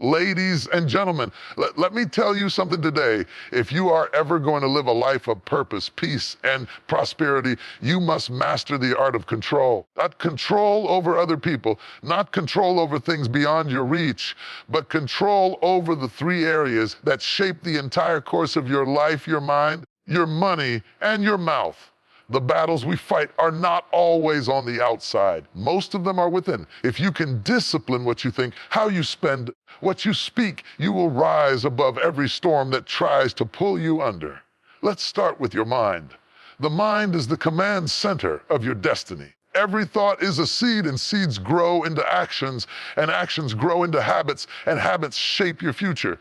Ladies and gentlemen, let me tell you something today. If you are ever going to live a life of purpose, peace, and prosperity, you must master the art of control. Not control over other people, not control over things beyond your reach, but control over the three areas that shape the entire course of your life, your mind, your money, and your mouth. The battles we fight are not always on the outside. Most of them are within. If you can discipline what you think, how you spend, what you speak, you will rise above every storm that tries to pull you under. Let's start with your mind. The mind is the command center of your destiny. Every thought is a seed, and seeds grow into actions, and actions grow into habits, and habits shape your future.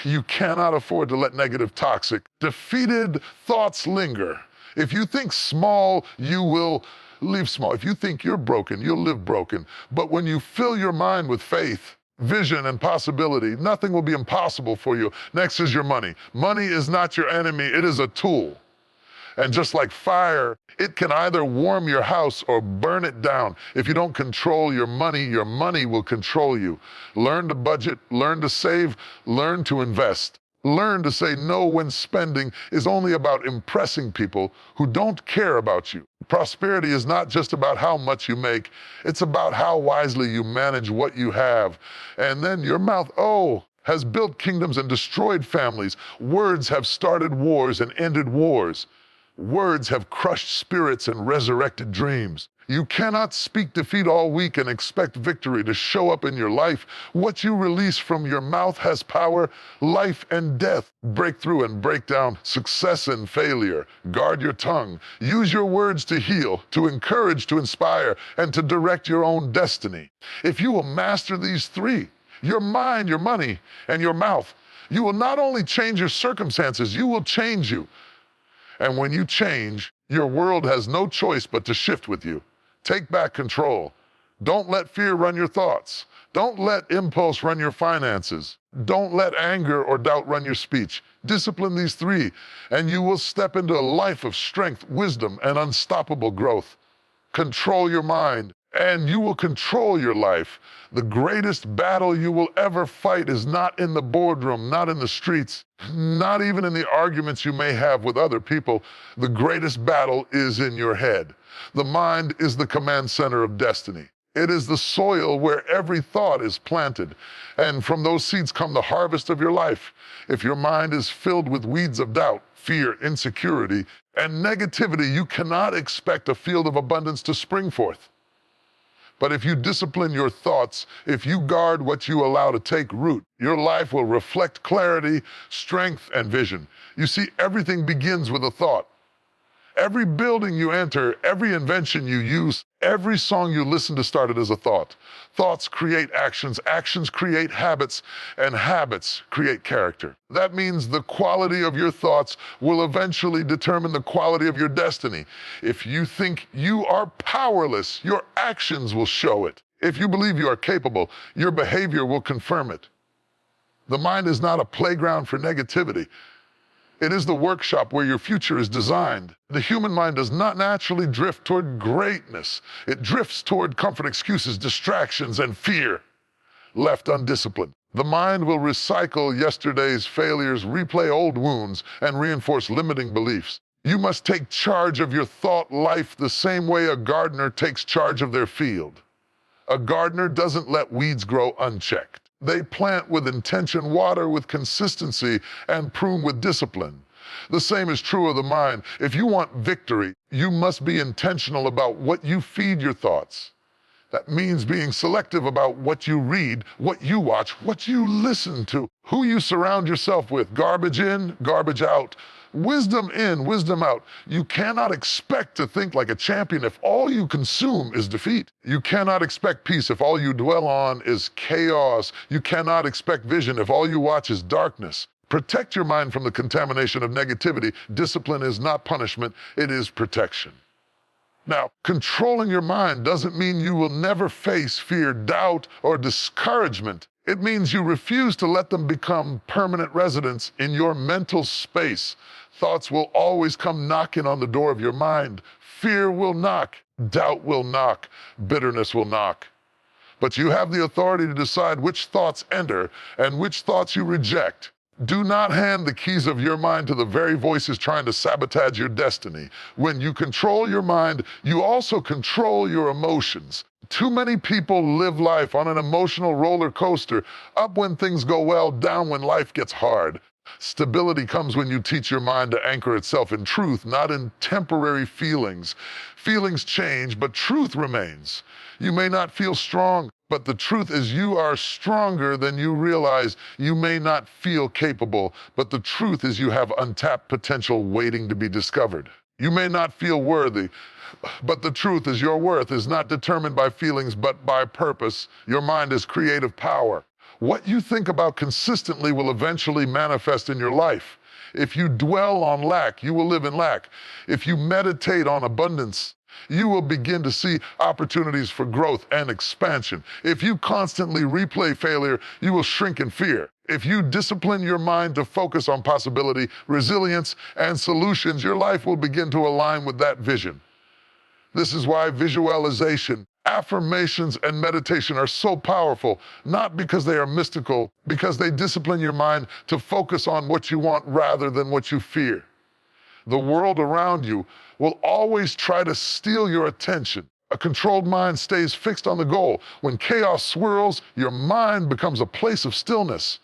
You cannot afford to let negative, toxic, defeated thoughts linger. If you think small, you will live small. If you think you're broken, you'll live broken. But when you fill your mind with faith, vision, and possibility, nothing will be impossible for you. Next is your money. Money is not your enemy, it is a tool. And just like fire, it can either warm your house or burn it down. If you don't control your money will control you. Learn to budget, learn to save, learn to invest. Learn to say no when spending is only about impressing people who don't care about you. Prosperity is not just about how much you make, it's about how wisely you manage what you have. And then your mouth, has built kingdoms and destroyed families. Words have started wars and ended wars. Words have crushed spirits and resurrected dreams. You cannot speak defeat all week and expect victory to show up in your life. What you release from your mouth has power, life and death, breakthrough and breakdown, success and failure. Guard your tongue. Use your words to heal, to encourage, to inspire, and to direct your own destiny. If you will master these three, your mind, your money, and your mouth, you will not only change your circumstances, you will change you. And when you change, your world has no choice but to shift with you. Take back control. Don't let fear run your thoughts. Don't let impulse run your finances. Don't let anger or doubt run your speech. Discipline these three, and you will step into a life of strength, wisdom, and unstoppable growth. Control your mind, and you will control your life. The greatest battle you will ever fight is not in the boardroom, not in the streets, not even in the arguments you may have with other people. The greatest battle is in your head. The mind is the command center of destiny. It is the soil where every thought is planted, and from those seeds come the harvest of your life. If your mind is filled with weeds of doubt, fear, insecurity, and negativity, you cannot expect a field of abundance to spring forth. But if you discipline your thoughts, if you guard what you allow to take root, your life will reflect clarity, strength, and vision. You see, everything begins with a thought. Every building you enter, every invention you use, every song you listen to started as a thought. Thoughts create actions, actions create habits, and habits create character. That means the quality of your thoughts will eventually determine the quality of your destiny. If you think you are powerless, your actions will show it. If you believe you are capable, your behavior will confirm it. The mind is not a playground for negativity. It is the workshop where your future is designed. The human mind does not naturally drift toward greatness. It drifts toward comfort, excuses, distractions, and fear. Left undisciplined, the mind will recycle yesterday's failures, replay old wounds, and reinforce limiting beliefs. You must take charge of your thought life the same way a gardener takes charge of their field. A gardener doesn't let weeds grow unchecked. They plant with intention, water with consistency, and prune with discipline. The same is true of the mind. If you want victory, you must be intentional about what you feed your thoughts. That means being selective about what you read, what you watch, what you listen to, who you surround yourself with. Garbage in, garbage out. Wisdom in, wisdom out. You cannot expect to think like a champion if all you consume is defeat. You cannot expect peace if all you dwell on is chaos. You cannot expect vision if all you watch is darkness. Protect your mind from the contamination of negativity. Discipline is not punishment, it is protection. Now, controlling your mind doesn't mean you will never face fear, doubt, or discouragement. It means you refuse to let them become permanent residents in your mental space. Thoughts will always come knocking on the door of your mind. Fear will knock, doubt will knock, bitterness will knock. but you have the authority to decide which thoughts enter and which thoughts you reject. Do not hand the keys of your mind to the very voices trying to sabotage your destiny. When you control your mind, you also control your emotions. Too many people live life on an emotional roller coaster, up when things go well, down when life gets hard. Stability comes when you teach your mind to anchor itself in truth, not in temporary feelings. Feelings change, but truth remains. You may not feel strong, but the truth is you are stronger than you realize. You may not feel capable, but the truth is you have untapped potential waiting to be discovered. You may not feel worthy, but the truth is your worth is not determined by feelings, but by purpose. Your mind is creative power. What you think about consistently will eventually manifest in your life. If you dwell on lack, you will live in lack. If you meditate on abundance, you will begin to see opportunities for growth and expansion. If you constantly replay failure, you will shrink in fear. If you discipline your mind to focus on possibility, resilience, and solutions, your life will begin to align with that vision. This is why visualization, affirmations, and meditation are so powerful, not because they are mystical, because they discipline your mind to focus on what you want rather than what you fear. The world around you will always try to steal your attention. A controlled mind stays fixed on the goal. When chaos swirls, your mind becomes a place of stillness.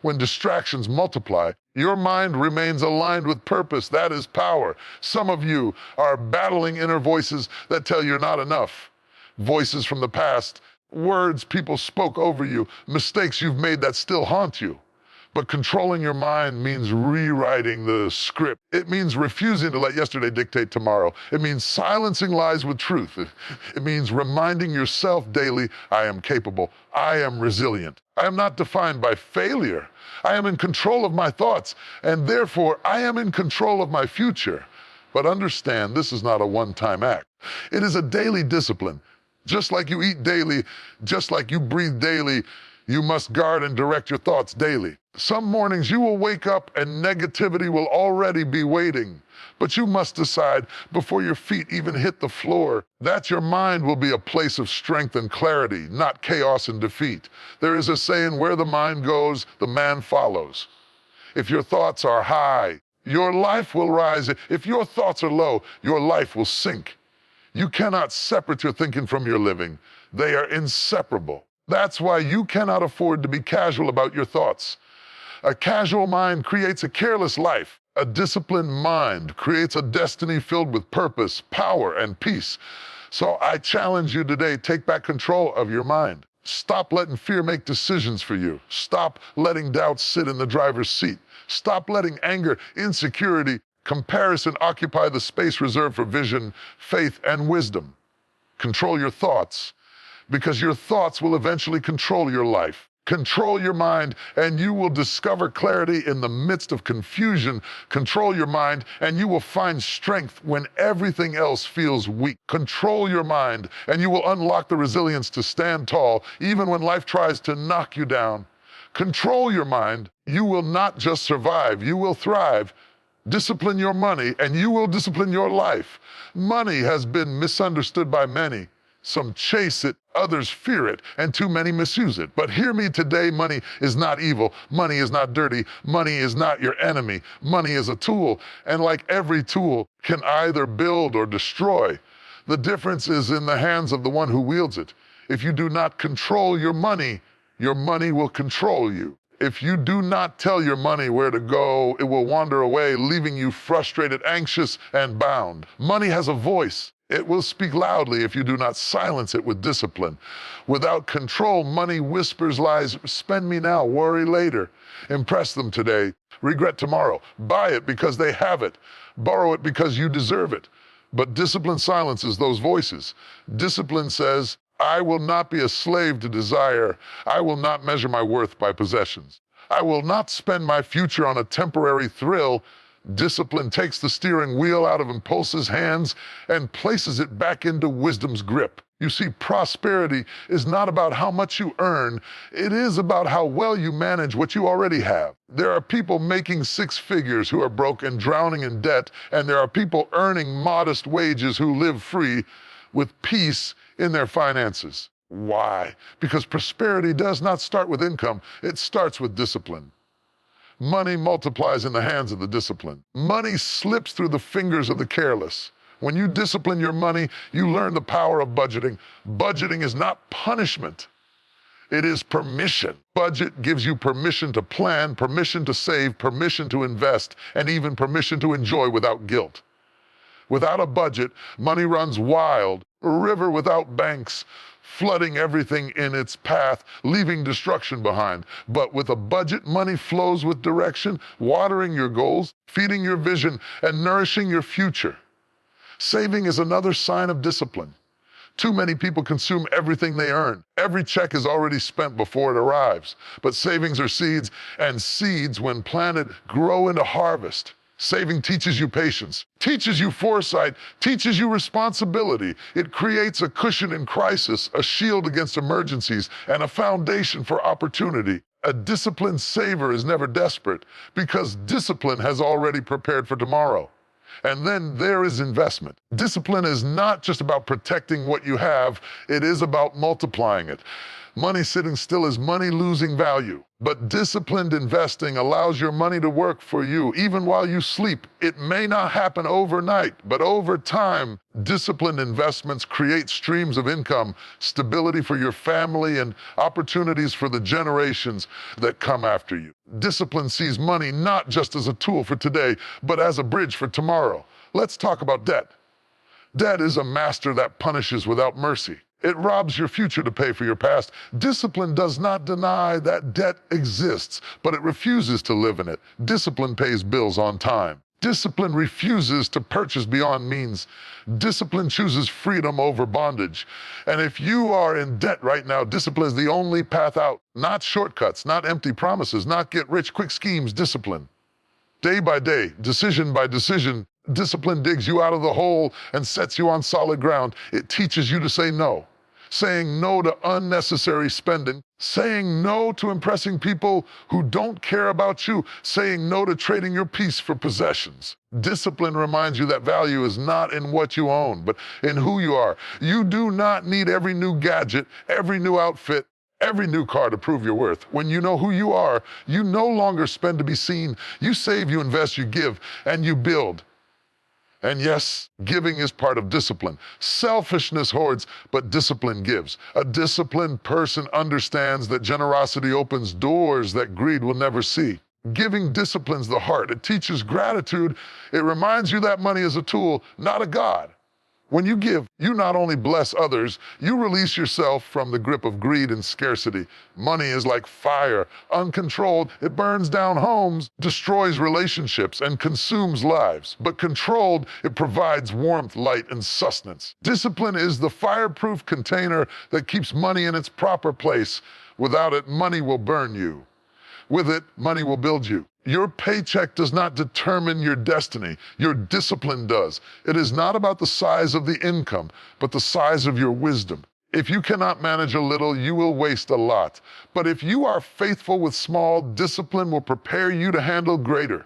When distractions multiply, your mind remains aligned with purpose. That is power. Some of you are battling inner voices that tell you're not enough. Voices from the past, words people spoke over you, mistakes you've made that still haunt you. But controlling your mind means rewriting the script. It means refusing to let yesterday dictate tomorrow. It means silencing lies with truth. It means reminding yourself daily, I am capable. I am resilient. I am not defined by failure. I am in control of my thoughts, and therefore I am in control of my future. But understand, this is not a one-time act. It is a daily discipline. Just like you eat daily, just like you breathe daily, you must guard and direct your thoughts daily. Some mornings you will wake up and negativity will already be waiting. But you must decide before your feet even hit the floor that your mind will be a place of strength and clarity, not chaos and defeat. There is a saying, where the mind goes, the man follows. If your thoughts are high, your life will rise. If your thoughts are low, your life will sink. You cannot separate your thinking from your living. They are inseparable. That's why you cannot afford to be casual about your thoughts. A casual mind creates a careless life. A disciplined mind creates a destiny filled with purpose, power, and peace. So I challenge you today, take back control of your mind. Stop letting fear make decisions for you. Stop letting doubt sit in the driver's seat. Stop letting anger, insecurity, comparison occupy the space reserved for vision, faith, and wisdom. Control your thoughts, because your thoughts will eventually control your life. Control your mind, and you will discover clarity in the midst of confusion. Control your mind, and you will find strength when everything else feels weak. Control your mind, and you will unlock the resilience to stand tall, even when life tries to knock you down. Control your mind. You will not just survive, you will thrive. Discipline your money, and you will discipline your life. Money has been misunderstood by many. Some chase it, others fear it, and too many misuse it. But hear me today, money is not evil. Money is not dirty. Money is not your enemy. Money is a tool, and like every tool, can either build or destroy. The difference is in the hands of the one who wields it. If you do not control your money will control you. If you do not tell your money where to go, it will wander away, leaving you frustrated, anxious, and bound. Money has a voice. It will speak loudly if you do not silence it with discipline. Without control, money whispers lies, spend me now, worry later. Impress them today, regret tomorrow. Buy it because they have it. Borrow it because you deserve it. But discipline silences those voices. Discipline says, I will not be a slave to desire. I will not measure my worth by possessions. I will not spend my future on a temporary thrill. Discipline takes the steering wheel out of impulse's hands and places it back into wisdom's grip. You see, prosperity is not about how much you earn. It is about how well you manage what you already have. There are people making six figures who are broke and drowning in debt, and there are people earning modest wages who live free with peace in their finances. Why? Because prosperity does not start with income, it starts with discipline. Money multiplies in the hands of the disciplined. Money slips through the fingers of the careless. When you discipline your money, you learn the power of budgeting. Budgeting is not punishment. It is permission. Budget gives you permission to plan, permission to save, permission to invest, and even permission to enjoy without guilt. Without a budget, money runs wild, a river without banks, flooding everything in its path, leaving destruction behind. But with a budget, money flows with direction, watering your goals, feeding your vision, and nourishing your future. Saving is another sign of discipline. Too many people consume everything they earn. Every check is already spent before it arrives. But savings are seeds, and seeds, when planted, grow into harvest. Saving teaches you patience, teaches you foresight, teaches you responsibility. It creates a cushion in crisis, a shield against emergencies, and a foundation for opportunity. A disciplined saver is never desperate because discipline has already prepared for tomorrow. And then there is investment. Discipline is not just about protecting what you have, it is about multiplying it. Money sitting still is money losing value. But disciplined investing allows your money to work for you, even while you sleep. It may not happen overnight, but over time, disciplined investments create streams of income, stability for your family, and opportunities for the generations that come after you. Discipline sees money not just as a tool for today, but as a bridge for tomorrow. Let's talk about debt. Debt is a master that punishes without mercy. It robs your future to pay for your past. Discipline does not deny that debt exists, but it refuses to live in it. Discipline pays bills on time. Discipline refuses to purchase beyond means. Discipline chooses freedom over bondage. And if you are in debt right now, discipline is the only path out. Not shortcuts, not empty promises, not get-rich-quick schemes, discipline. Day by day, decision by decision, discipline digs you out of the hole and sets you on solid ground. It teaches you to say no. Saying no to unnecessary spending, saying no to impressing people who don't care about you, saying no to trading your peace for possessions. Discipline reminds you that value is not in what you own, but in who you are. You do not need every new gadget, every new outfit, every new car to prove your worth. When you know who you are, you no longer spend to be seen. You save, you invest, you give, and you build. And yes, giving is part of discipline. Selfishness hoards, but discipline gives. A disciplined person understands that generosity opens doors that greed will never see. Giving disciplines the heart. It teaches gratitude. It reminds you that money is a tool, not a god. When you give, you not only bless others, you release yourself from the grip of greed and scarcity. Money is like fire. Uncontrolled, it burns down homes, destroys relationships, and consumes lives. But controlled, it provides warmth, light, and sustenance. Discipline is the fireproof container that keeps money in its proper place. Without it, money will burn you. With it, money will build you. Your paycheck does not determine your destiny. Your discipline does. It is not about the size of the income, but the size of your wisdom. If you cannot manage a little, you will waste a lot. But if you are faithful with small, discipline will prepare you to handle greater.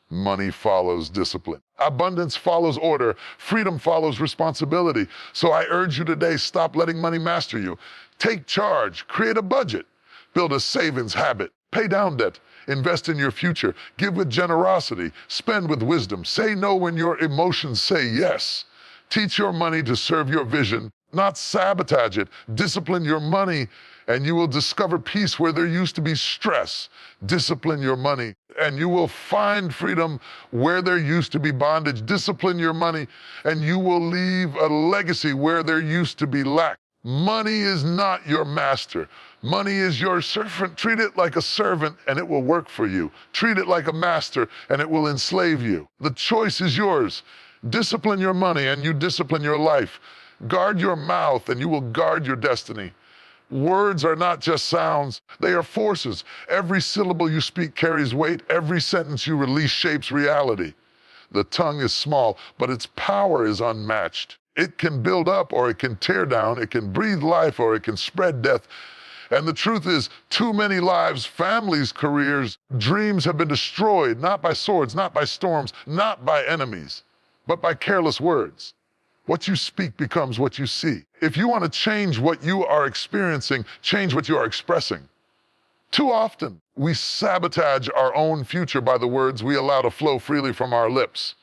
Money follows discipline. Abundance follows order. Freedom follows responsibility. So I urge you today, stop letting money master you. Take charge. Create a budget. Build a savings habit. Pay down debt. Invest in your future. Give with generosity. Spend with wisdom. Say no when your emotions say yes. Teach your money to serve your vision, not sabotage it. Discipline your money, and you will discover peace where there used to be stress. Discipline your money, and you will find freedom where there used to be bondage. Discipline your money, and you will leave a legacy where there used to be lack. Money is not your master. Money is your servant. Treat it like a servant and it will work for you. Treat it like a master and it will enslave you. The choice is yours. Discipline your money and you discipline your life. Guard your mouth and you will guard your destiny. Words are not just sounds, they are forces. Every syllable you speak carries weight. Every sentence you release shapes reality. The tongue is small, but its power is unmatched. It can build up or it can tear down. It can breathe life or it can spread death. And the truth is, too many lives, families, careers, dreams have been destroyed, not by swords, not by storms, not by enemies, but by careless words. What you speak becomes what you see. If you want to change what you are experiencing, change what you are expressing. Too often, we sabotage our own future by the words we allow to flow freely from our lips.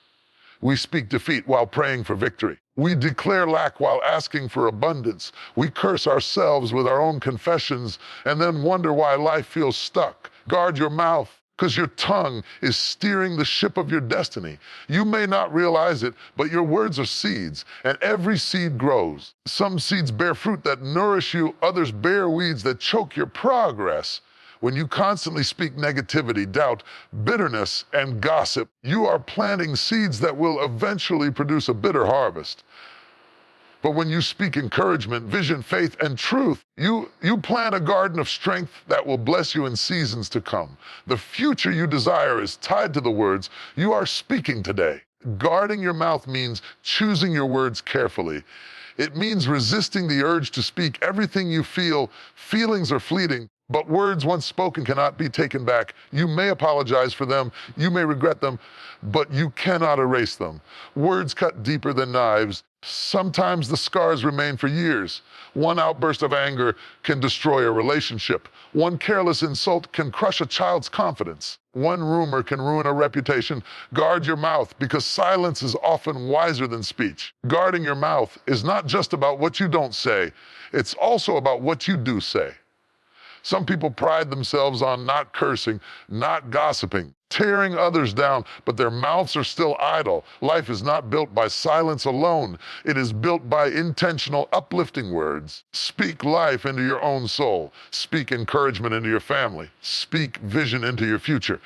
We speak defeat while praying for victory. We declare lack while asking for abundance. We curse ourselves with our own confessions and then wonder why life feels stuck. Guard your mouth, because your tongue is steering the ship of your destiny. You may not realize it, but your words are seeds, and every seed grows. Some seeds bear fruit that nourish you, others bear weeds that choke your progress. When you constantly speak negativity, doubt, bitterness, and gossip, you are planting seeds that will eventually produce a bitter harvest. But when you speak encouragement, vision, faith, and truth, you plant a garden of strength that will bless you in seasons to come. The future you desire is tied to the words you are speaking today. Guarding your mouth means choosing your words carefully. It means resisting the urge to speak everything you feel. Feelings are fleeting, but words once spoken cannot be taken back. You may apologize for them, you may regret them, but you cannot erase them. Words cut deeper than knives. Sometimes the scars remain for years. One outburst of anger can destroy a relationship. One careless insult can crush a child's confidence. One rumor can ruin a reputation. Guard your mouth, because silence is often wiser than speech. Guarding your mouth is not just about what you don't say, it's also about what you do say. Some people pride themselves on not cursing, not gossiping, tearing others down, but their mouths are still idle. Life is not built by silence alone. It is built by intentional, uplifting words. Speak life into your own soul. Speak encouragement into your family. Speak vision into your future.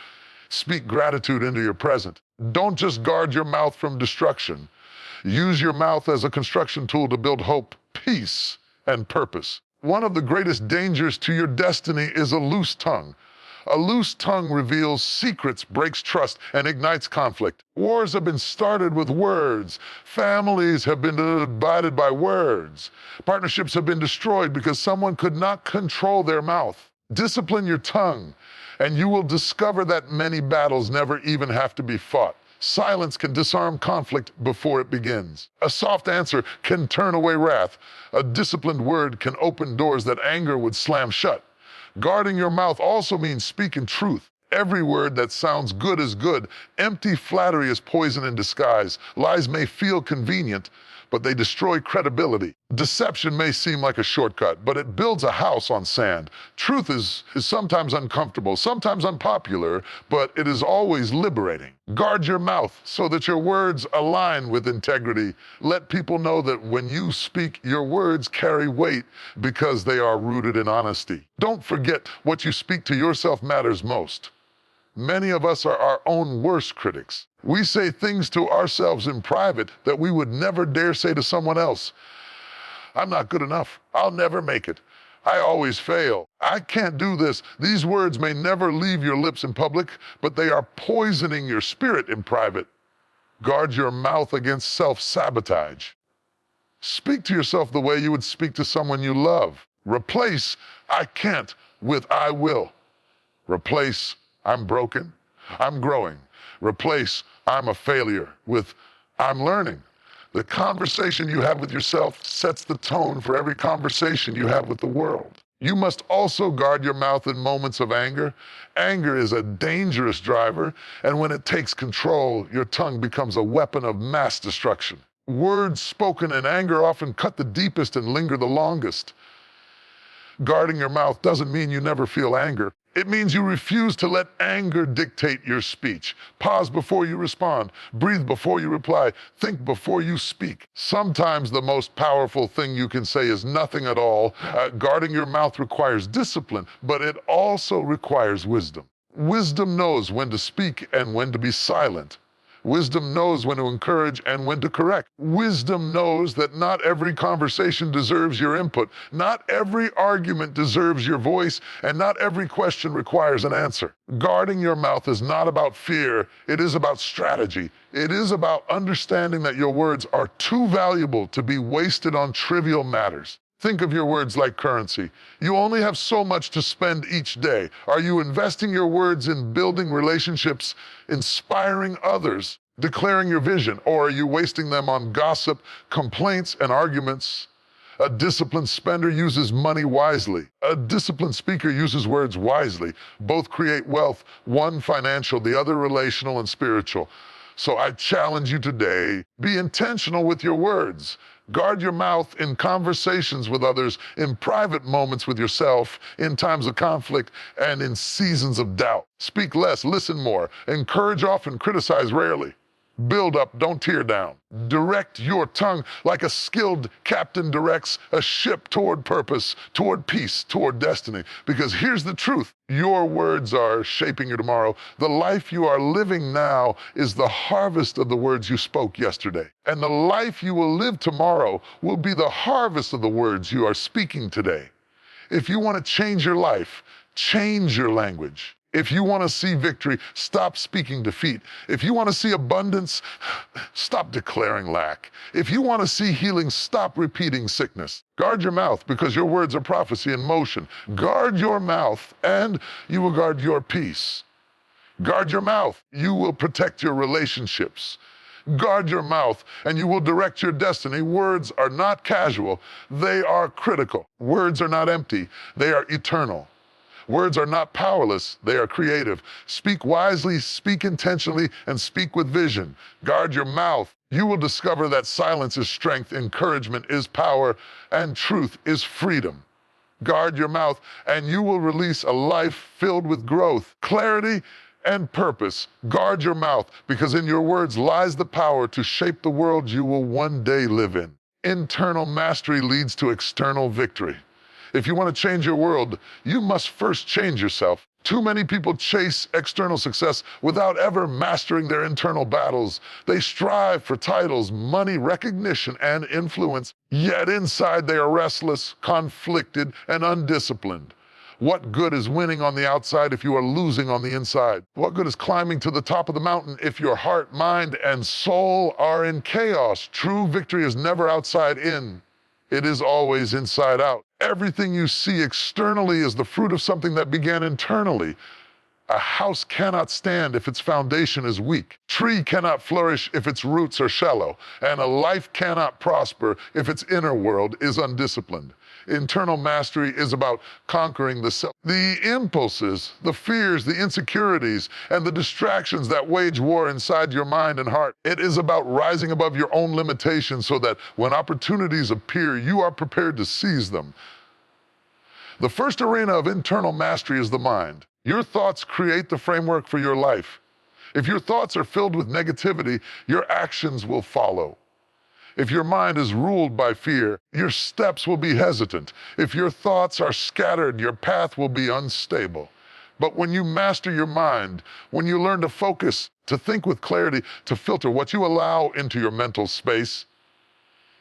Speak gratitude into your present. Don't just guard your mouth from destruction. Use your mouth as a construction tool to build hope, peace, and purpose. One of the greatest dangers to your destiny is a loose tongue. A loose tongue reveals secrets, breaks trust, and ignites conflict. Wars have been started with words. Families have been divided by words. Partnerships have been destroyed because someone could not control their mouth. Discipline your tongue, and you will discover that many battles never even have to be fought. Silence can disarm conflict before it begins. A soft answer can turn away wrath. A disciplined word can open doors that anger would slam shut. Guarding your mouth also means speaking truth. Every word that sounds good is good. Empty flattery is poison in disguise. Lies may feel convenient, but they destroy credibility. Deception may seem like a shortcut, but it builds a house on sand. Truth is sometimes uncomfortable, sometimes unpopular, but it is always liberating. Guard your mouth so that your words align with integrity. Let people know that when you speak, your words carry weight because they are rooted in honesty. Don't forget, what you speak to yourself matters most. Many of us are our own worst critics. We say things to ourselves in private that we would never dare say to someone else. I'm not good enough. I'll never make it. I always fail. I can't do this. These words may never leave your lips in public, but they are poisoning your spirit in private. Guard your mouth against self-sabotage. Speak to yourself the way you would speak to someone you love. Replace "I can't" with "I will." Replace "I'm broken, I'm growing." Replace "I'm a failure" with "I'm learning." The conversation you have with yourself sets the tone for every conversation you have with the world. You must also guard your mouth in moments of anger. Anger is a dangerous driver, and when it takes control, your tongue becomes a weapon of mass destruction. Words spoken in anger often cut the deepest and linger the longest. Guarding your mouth doesn't mean you never feel anger. It means you refuse to let anger dictate your speech. Pause before you respond. Breathe before you reply. Think before you speak. Sometimes the most powerful thing you can say is nothing at all. Guarding your mouth requires discipline, but it also requires wisdom. Wisdom knows when to speak and when to be silent. Wisdom knows when to encourage and when to correct. Wisdom knows that not every conversation deserves your input. Not every argument deserves your voice, and not every question requires an answer. Guarding your mouth is not about fear. It is about strategy. It is about understanding that your words are too valuable to be wasted on trivial matters. Think of your words like currency. You only have so much to spend each day. Are you investing your words in building relationships, inspiring others, declaring your vision, or are you wasting them on gossip, complaints, and arguments? A disciplined spender uses money wisely. A disciplined speaker uses words wisely. Both create wealth, one financial, the other relational and spiritual. So I challenge you today, be intentional with your words. Guard your mouth in conversations with others, in private moments with yourself, in times of conflict, and in seasons of doubt. Speak less, listen more. Encourage often, criticize rarely. Build up, don't tear down. Direct your tongue like a skilled captain directs a ship toward purpose, toward peace, toward destiny. Because here's the truth. Your words are shaping your tomorrow. The life you are living now is the harvest of the words you spoke yesterday. And the life you will live tomorrow will be the harvest of the words you are speaking today. If you want to change your life, change your language. If you want to see victory, stop speaking defeat. If you want to see abundance, stop declaring lack. If you want to see healing, stop repeating sickness. Guard your mouth because your words are prophecy in motion. Guard your mouth and you will guard your peace. Guard your mouth, you will protect your relationships. Guard your mouth and you will direct your destiny. Words are not casual, they are critical. Words are not empty, they are eternal. Words are not powerless, they are creative. Speak wisely, speak intentionally, and speak with vision. Guard your mouth. You will discover that silence is strength, encouragement is power, and truth is freedom. Guard your mouth, and you will release a life filled with growth, clarity, and purpose. Guard your mouth, because in your words lies the power to shape the world you will one day live in. Internal mastery leads to external victory. If you want to change your world, you must first change yourself. Too many people chase external success without ever mastering their internal battles. They strive for titles, money, recognition, and influence, yet inside they are restless, conflicted, and undisciplined. What good is winning on the outside if you are losing on the inside? What good is climbing to the top of the mountain if your heart, mind, and soul are in chaos? True victory is never outside in. It is always inside out. Everything you see externally is the fruit of something that began internally. A house cannot stand if its foundation is weak. Tree cannot flourish if its roots are shallow. And a life cannot prosper if its inner world is undisciplined. Internal mastery is about conquering the self, the impulses, the fears, the insecurities, and the distractions that wage war inside your mind and heart. It is about rising above your own limitations so that when opportunities appear, you are prepared to seize them. The first arena of internal mastery is the mind. Your thoughts create the framework for your life. If your thoughts are filled with negativity, your actions will follow. If your mind is ruled by fear, your steps will be hesitant. If your thoughts are scattered, your path will be unstable. But when you master your mind, when you learn to focus, to think with clarity, to filter what you allow into your mental space,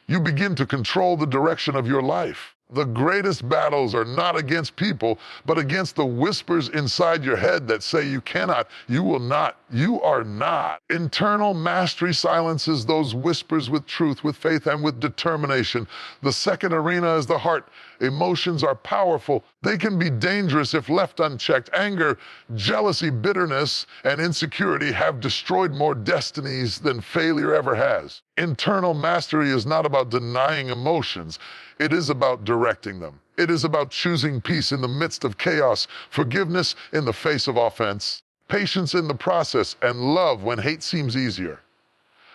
you begin to control the direction of your life. The greatest battles are not against people, but against the whispers inside your head that say you cannot, you will not, you are not. Internal mastery silences those whispers with truth, with faith, and with determination. The second arena is the heart. Emotions are powerful. They can be dangerous if left unchecked. Anger, jealousy, bitterness, and insecurity have destroyed more destinies than failure ever has. Internal mastery is not about denying emotions. It is about directing them. It is about choosing peace in the midst of chaos, forgiveness in the face of offense, patience in the process, and love when hate seems easier.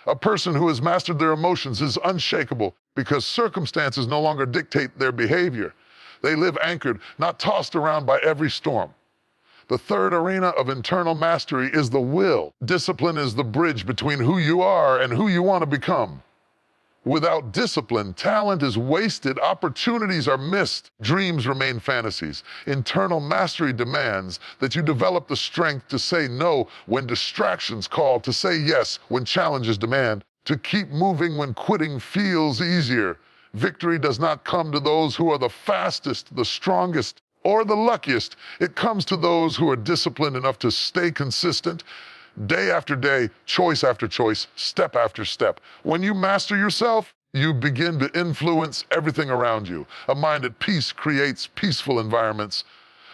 A person who has mastered their emotions is unshakable because circumstances no longer dictate their behavior. They live anchored, not tossed around by every storm. The third arena of internal mastery is the will. Discipline is the bridge between who you are and who you want to become. Without discipline, talent is wasted, opportunities are missed, dreams remain fantasies. Internal mastery demands that you develop the strength to say no when distractions call, to say yes when challenges demand, to keep moving when quitting feels easier. Victory does not come to those who are the fastest, the strongest, or the luckiest. It comes to those who are disciplined enough to stay consistent, day after day, choice after choice, step after step. When you master yourself, you begin to influence everything around you. A mind at peace creates peaceful environments.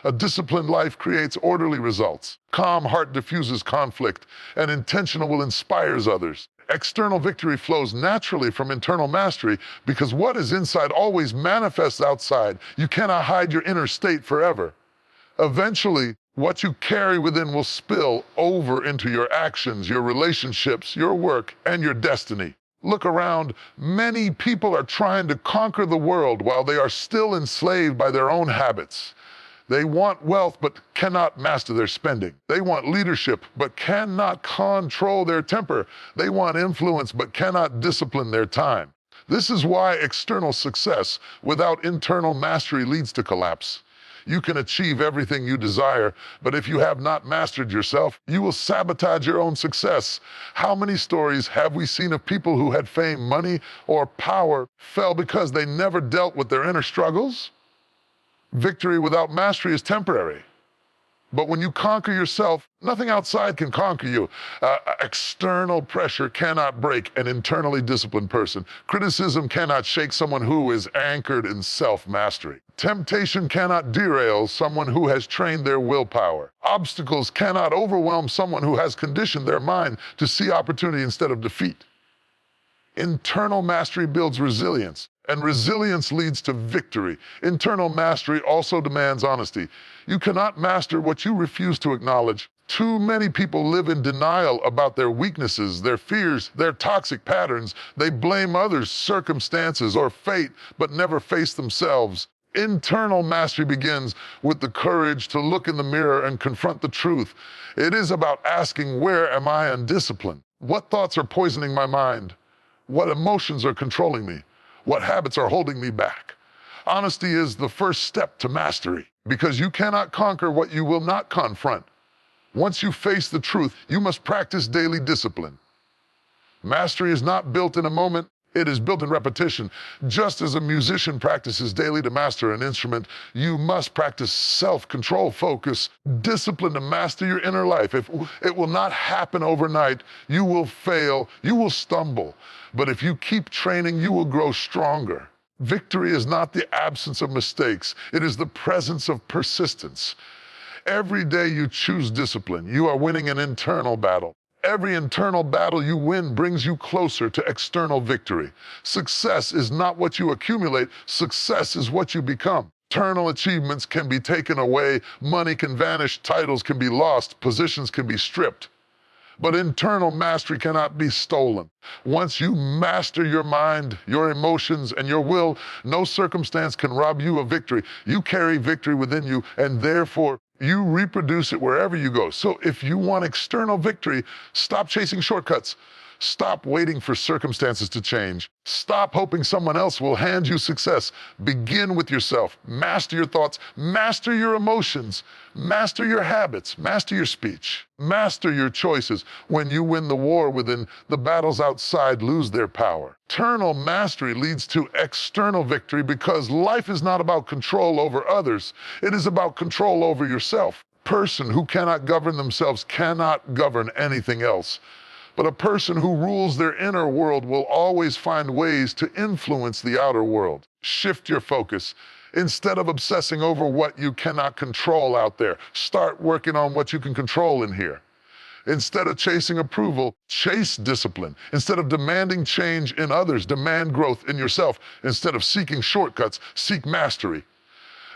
A disciplined life creates orderly results. Calm heart diffuses conflict, and intentional will inspires others. External victory flows naturally from internal mastery because what is inside always manifests outside. You cannot hide your inner state forever. Eventually, what you carry within will spill over into your actions, your relationships, your work, and your destiny. Look around. Many people are trying to conquer the world while they are still enslaved by their own habits. They want wealth but cannot master their spending. They want leadership but cannot control their temper. They want influence but cannot discipline their time. This is why external success without internal mastery leads to collapse. You can achieve everything you desire, but if you have not mastered yourself, you will sabotage your own success. How many stories have we seen of people who had fame, money, or power fell because they never dealt with their inner struggles? Victory without mastery is temporary. But when you conquer yourself, nothing outside can conquer you. External pressure cannot break an internally disciplined person. Criticism cannot shake someone who is anchored in self-mastery. Temptation cannot derail someone who has trained their willpower. Obstacles cannot overwhelm someone who has conditioned their mind to see opportunity instead of defeat. Internal mastery builds resilience, and resilience leads to victory. Internal mastery also demands honesty. You cannot master what you refuse to acknowledge. Too many people live in denial about their weaknesses, their fears, their toxic patterns. They blame others, circumstances, or fate, but never face themselves. Internal mastery begins with the courage to look in the mirror and confront the truth. It is about asking, where am I undisciplined? What thoughts are poisoning my mind? What emotions are controlling me? What habits are holding me back? Honesty is the first step to mastery, because you cannot conquer what you will not confront. Once you face the truth, you must practice daily discipline. Mastery is not built in a moment, it is built in repetition. Just as a musician practices daily to master an instrument, you must practice self-control, focus, discipline to master your inner life. It will not happen overnight. You will fail, you will stumble. But if you keep training, you will grow stronger. Victory is not the absence of mistakes. It is the presence of persistence. Every day you choose discipline, you are winning an internal battle. Every internal battle you win brings you closer to external victory. Success is not what you accumulate, success is what you become. External achievements can be taken away, money can vanish, titles can be lost, positions can be stripped. But internal mastery cannot be stolen. Once you master your mind, your emotions, and your will, no circumstance can rob you of victory. You carry victory within you, and therefore, you reproduce it wherever you go. So if you want external victory, stop chasing shortcuts. Stop waiting for circumstances to change. Stop hoping someone else will hand you success. Begin with yourself. Master your thoughts. Master your emotions. Master your habits. Master your speech. Master your choices. When you win the war within, the battles outside lose their power. Internal mastery leads to external victory because life is not about control over others. It is about control over yourself. A person who cannot govern themselves cannot govern anything else. But a person who rules their inner world will always find ways to influence the outer world. Shift your focus. Instead of obsessing over what you cannot control out there, start working on what you can control in here. Instead of chasing approval, chase discipline. Instead of demanding change in others, demand growth in yourself. Instead of seeking shortcuts, seek mastery.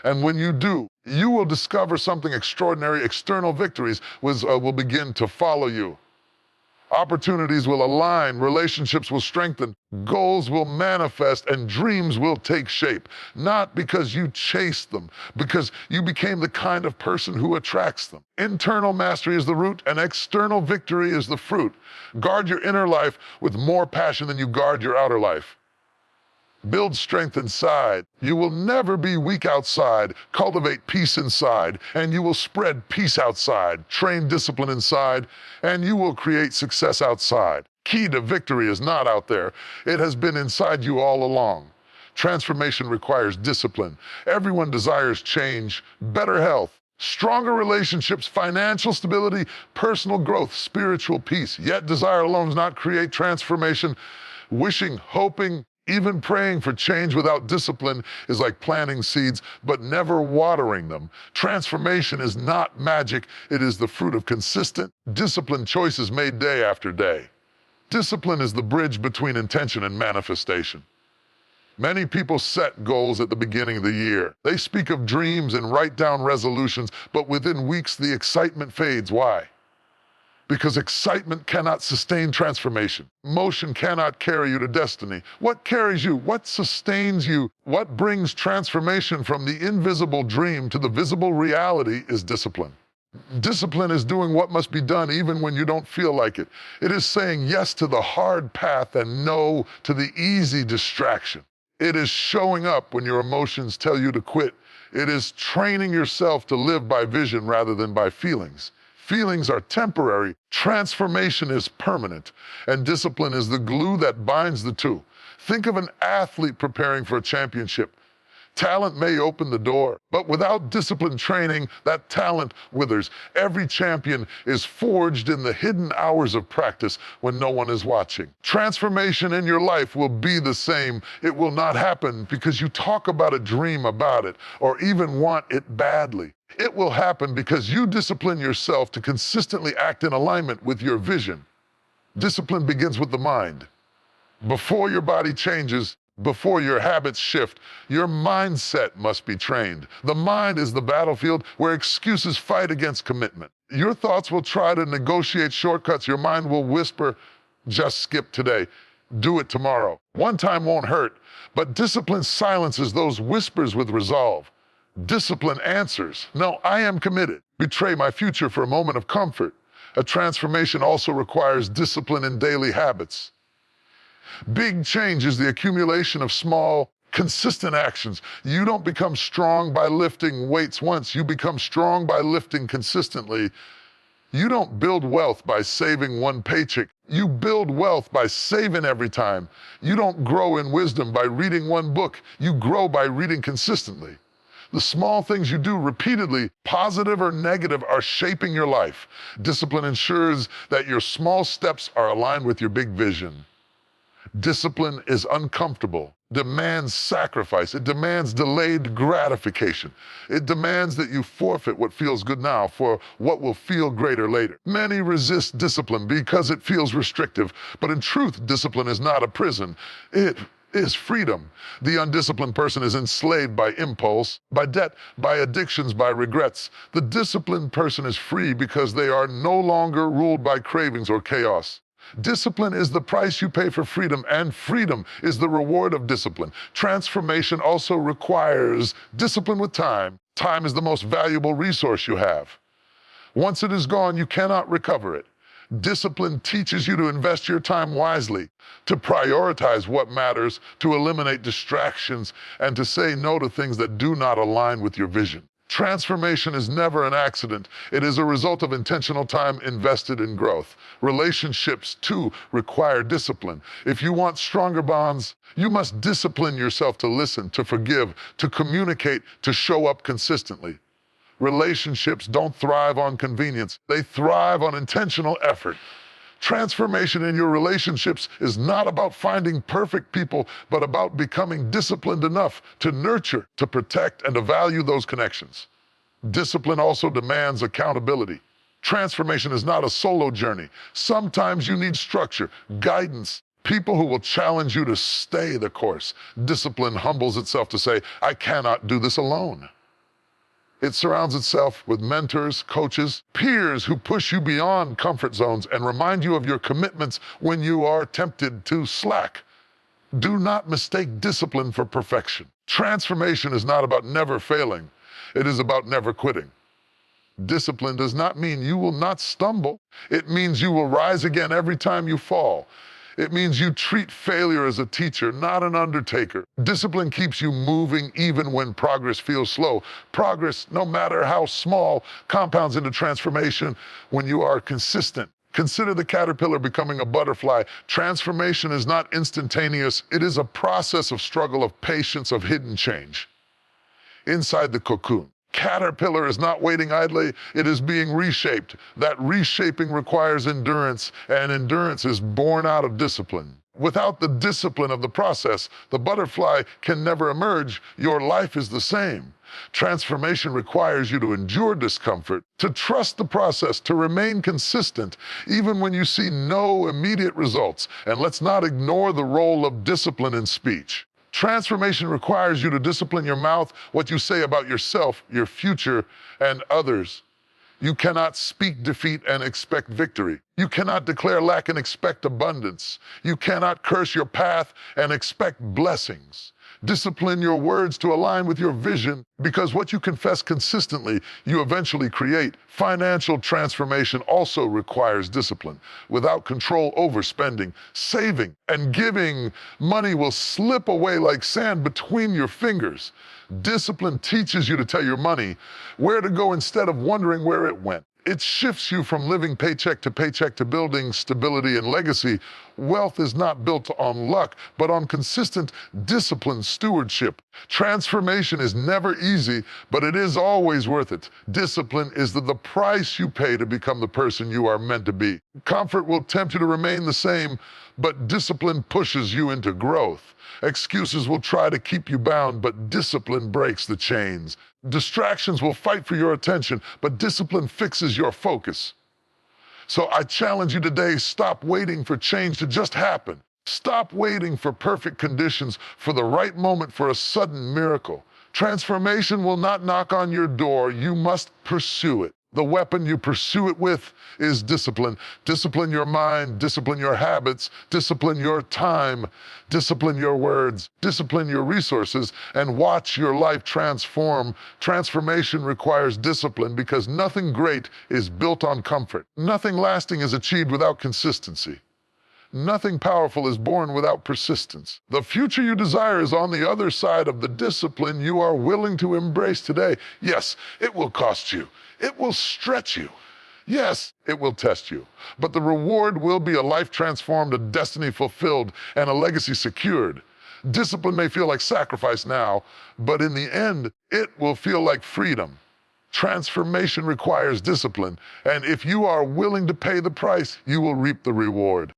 And when you do, you will discover something extraordinary. External victories will begin to follow you. Opportunities will align, relationships will strengthen, goals will manifest, and dreams will take shape. Not because you chased them, because you became the kind of person who attracts them. Internal mastery is the root, and external victory is the fruit. Guard your inner life with more passion than you guard your outer life. Build strength inside. You will never be weak outside. Cultivate peace inside, and you will spread peace outside. Train discipline inside, and you will create success outside. Key to victory is not out there. It has been inside you all along. Transformation requires discipline. Everyone desires change, better health, stronger relationships, financial stability, personal growth, spiritual peace. Yet desire alone does not create transformation. Wishing, hoping, Even praying for change without discipline is like planting seeds, but never watering them. Transformation is not magic. It is the fruit of consistent, disciplined choices made day after day. Discipline is the bridge between intention and manifestation. Many people set goals at the beginning of the year. They speak of dreams and write down resolutions, but within weeks the excitement fades. Why? Because excitement cannot sustain transformation. Motion cannot carry you to destiny. What carries you? What sustains you? What brings transformation from the invisible dream to the visible reality is discipline. Discipline is doing what must be done even when you don't feel like it. It is saying yes to the hard path and no to the easy distraction. It is showing up when your emotions tell you to quit. It is training yourself to live by vision rather than by feelings. Feelings are temporary, transformation is permanent, and discipline is the glue that binds the two. Think of an athlete preparing for a championship. Talent may open the door, but without disciplined training, that talent withers. Every champion is forged in the hidden hours of practice when no one is watching. Transformation in your life will be the same. It will not happen because you talk about it, dream about it, or even want it badly. It will happen because you discipline yourself to consistently act in alignment with your vision. Discipline begins with the mind. Before your body changes, before your habits shift, your mindset must be trained. The mind is the battlefield where excuses fight against commitment. Your thoughts will try to negotiate shortcuts. Your mind will whisper, just skip today, do it tomorrow. One time won't hurt, but discipline silences those whispers with resolve. Discipline answers, no, I am committed. Betray my future for a moment of comfort. A transformation also requires discipline in daily habits. Big change is the accumulation of small, consistent actions. You don't become strong by lifting weights once. You become strong by lifting consistently. You don't build wealth by saving one paycheck. You build wealth by saving every time. You don't grow in wisdom by reading one book. You grow by reading consistently. The small things you do repeatedly, positive or negative, are shaping your life. Discipline ensures that your small steps are aligned with your big vision. Discipline is uncomfortable, demands sacrifice. It demands delayed gratification. It demands that you forfeit what feels good now for what will feel greater later. Many resist discipline because it feels restrictive, but in truth, discipline is not a prison. It is freedom. The undisciplined person is enslaved by impulse, by debt, by addictions, by regrets. The disciplined person is free because they are no longer ruled by cravings or chaos. Discipline is the price you pay for freedom, and freedom is the reward of discipline. Transformation also requires discipline with time. Time is the most valuable resource you have. Once it is gone, you cannot recover it. Discipline teaches you to invest your time wisely, to prioritize what matters, to eliminate distractions, and to say no to things that do not align with your vision. Transformation is never an accident. It is a result of intentional time invested in growth. Relationships, too, require discipline. If you want stronger bonds, you must discipline yourself to listen, to forgive, to communicate, to show up consistently. Relationships don't thrive on convenience. They thrive on intentional effort. Transformation in your relationships is not about finding perfect people, but about becoming disciplined enough to nurture, to protect, and to value those connections. Discipline also demands accountability. Transformation is not a solo journey. Sometimes you need structure, guidance, people who will challenge you to stay the course. Discipline humbles itself to say, I cannot do this alone. It surrounds itself with mentors, coaches, peers who push you beyond comfort zones and remind you of your commitments when you are tempted to slack. Do not mistake discipline for perfection. Transformation is not about never failing. It is about never quitting. Discipline does not mean you will not stumble. It means you will rise again every time you fall. It means you treat failure as a teacher, not an undertaker. Discipline keeps you moving even when progress feels slow. Progress, no matter how small, compounds into transformation when you are consistent. Consider the caterpillar becoming a butterfly. Transformation is not instantaneous. It is a process of struggle, of patience, of hidden change. Inside the cocoon, caterpillar is not waiting idly, it is being reshaped. That reshaping requires endurance, and endurance is born out of discipline. Without the discipline of the process, the butterfly can never emerge. Your life is the same. Transformation requires you to endure discomfort, to trust the process, to remain consistent, even when you see no immediate results. And let's not ignore the role of discipline in speech. Transformation requires you to discipline your mouth, what you say about yourself, your future, and others. You cannot speak defeat and expect victory. You cannot declare lack and expect abundance. You cannot curse your path and expect blessings. Discipline your words to align with your vision, because what you confess consistently, you eventually create. Financial transformation also requires discipline. Without control over spending, saving, and giving, money will slip away like sand between your fingers. Discipline teaches you to tell your money where to go instead of wondering where it went. It shifts you from living paycheck to building stability and legacy. Wealth is not built on luck, but on consistent, disciplined stewardship. Transformation is never easy, but it is always worth it. Discipline is the price you pay to become the person you are meant to be. Comfort will tempt you to remain the same, but discipline pushes you into growth. Excuses will try to keep you bound, but discipline breaks the chains. Distractions will fight for your attention, but discipline fixes your focus. So I challenge you today, stop waiting for change to just happen. Stop waiting for perfect conditions, for the right moment, for a sudden miracle. Transformation will not knock on your door. You must pursue it. The weapon you pursue it with is discipline. Discipline your mind, discipline your habits, discipline your time, discipline your words, discipline your resources, and watch your life transform. Transformation requires discipline because nothing great is built on comfort. Nothing lasting is achieved without consistency. Nothing powerful is born without persistence. The future you desire is on the other side of the discipline you are willing to embrace today. Yes, it will cost you. It will stretch you. Yes, it will test you. But the reward will be a life transformed, a destiny fulfilled, and a legacy secured. Discipline may feel like sacrifice now, but in the end, it will feel like freedom. Transformation requires discipline, and if you are willing to pay the price, you will reap the reward.